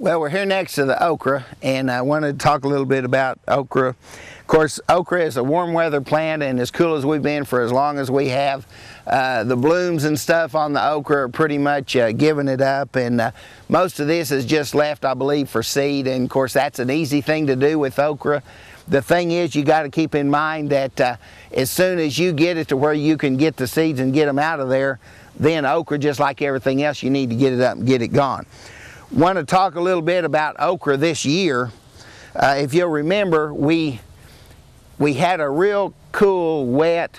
Well, we're here next to the okra, and I wanted to talk a little bit about okra. Of course, okra is a warm weather plant, and as cool as we've been for as long as we have, the blooms and stuff on the okra are pretty much giving it up, and most of this is just left, I believe, for seed. And of course, that's an easy thing to do with okra. The thing is, you got to keep in mind that as soon as you get it to where you can get the seeds and get them out of there, then okra, just like everything else, you need to get it up and get it gone. Want to talk a little bit about okra this year. If you'll remember, we had a real cool, wet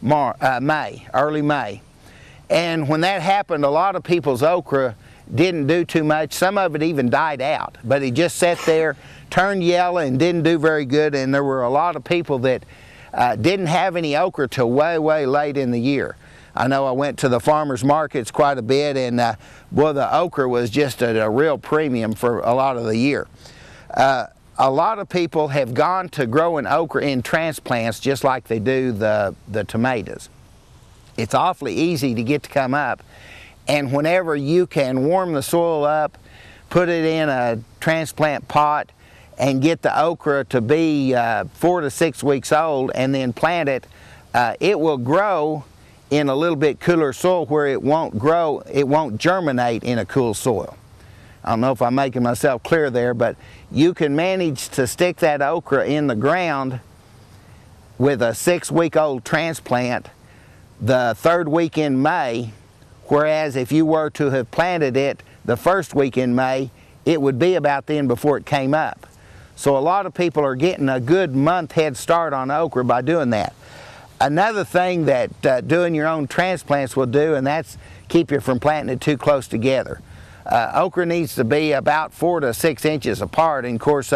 early May. And when that happened, a lot of people's okra didn't do too much. Some of it even died out, but it just sat there, turned yellow, and didn't do very good. And there were a lot of people that didn't have any okra till way, way late in the year. I know I went to the farmers markets quite a bit, and boy, the okra was just at a real premium for a lot of the year. A lot of people have gone to growing okra in transplants just like they do the tomatoes. It's awfully easy to get to come up, and whenever you can warm the soil up, put it in a transplant pot, and get the okra to be 4 to 6 weeks old, and then plant it, it will grow in a little bit cooler soil where it won't germinate in a cool soil. I don't know if I'm making myself clear there, but you can manage to stick that okra in the ground with a 6-week-old transplant the 3rd week in May, whereas if you were to have planted it the 1st week in May, it would be about then before it came up. So a lot of people are getting a good month head start on okra by doing that. Another thing that doing your own transplants will do, and that's keep you from planting it too close together. Okra needs to be about 4 to 6 inches apart, and of course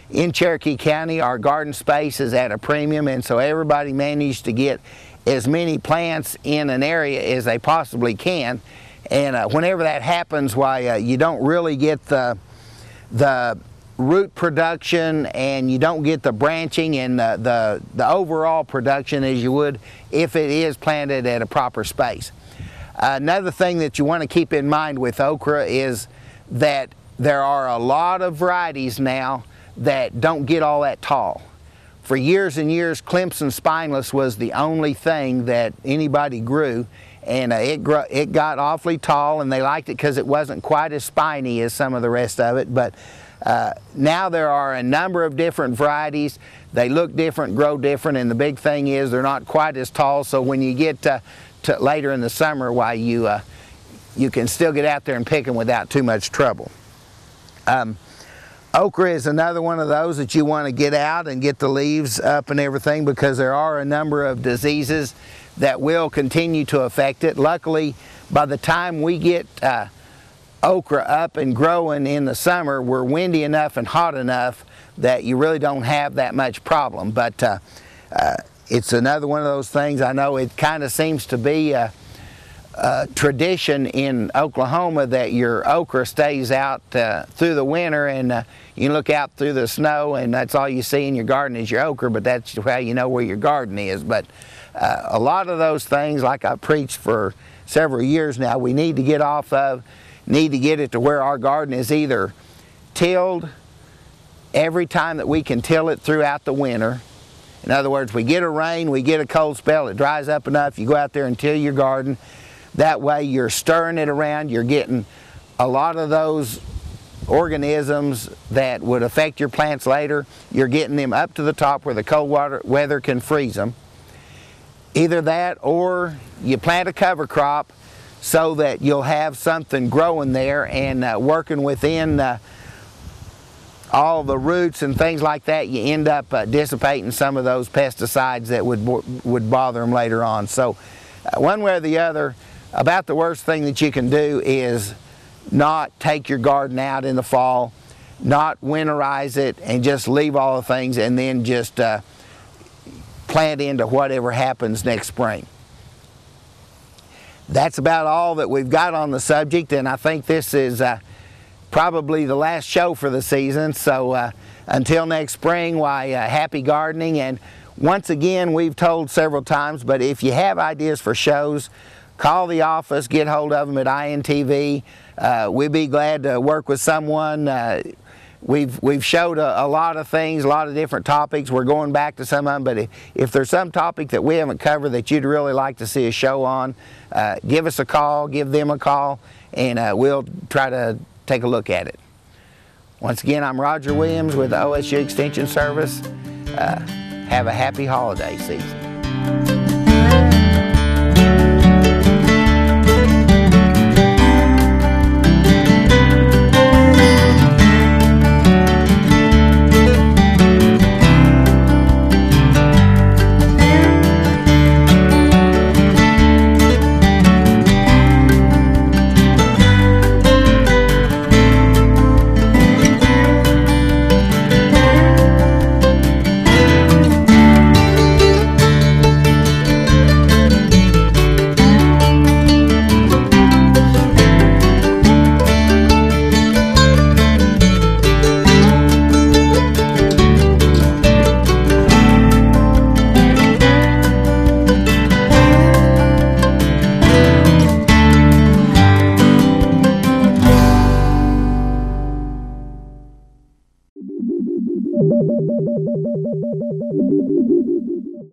in Cherokee County our garden space is at a premium, and so everybody managed to get as many plants in an area as they possibly can. And whenever that happens, why you don't really get the root production, and you don't get the branching and the overall production as you would if it is planted at a proper space. Another thing that you want to keep in mind with okra is that there are a lot of varieties now that don't get all that tall. For years and years, Clemson Spineless was the only thing that anybody grew, and it got awfully tall, and they liked it because it wasn't quite as spiny as some of the rest of it. But now there are a number of different varieties. They look different, grow different, and the big thing is they're not quite as tall, so when you get to later in the summer, why you can still get out there and pick them without too much trouble. Okra is another one of those that you want to get out and get the leaves up and everything, because there are a number of diseases that will continue to affect it. Luckily, by the time we get okra up and growing in the summer, we're windy enough and hot enough that you really don't have that much problem. But it's another one of those things. I know it kind of seems to be a tradition in Oklahoma that your okra stays out through the winter, and you look out through the snow and that's all you see in your garden is your okra, but that's how you know where your garden is. But a lot of those things, like I preached for several years now, we need to get off of. Need to get it to where our garden is either tilled every time that we can till it throughout the winter. In other words, we get a rain, we get a cold spell, it dries up enough, you go out there and till your garden. That way you're stirring it around, you're getting a lot of those organisms that would affect your plants later, you're getting them up to the top where the cold weather can freeze them. Either that, or you plant a cover crop so that you'll have something growing there and working within all the roots and things like that. You end up dissipating some of those pesticides that would bother them later on. So one way or the other, about the worst thing that you can do is not take your garden out in the fall, not winterize it, and just leave all the things and then just plant into whatever happens next spring. That's about all that we've got on the subject, and I think this is probably the last show for the season. So until next spring, why happy gardening. And once again, we've told several times, but if you have ideas for shows, call the office, get hold of them at INTV. We'd be glad to work with someone. We've showed a lot of things, a lot of different topics. We're going back to some of them, but if there's some topic that we haven't covered that you'd really like to see a show on, give us a call, give them a call, and we'll try to take a look at it. Once again, I'm Roger Williams with the OSU Extension Service. Have a happy holiday season.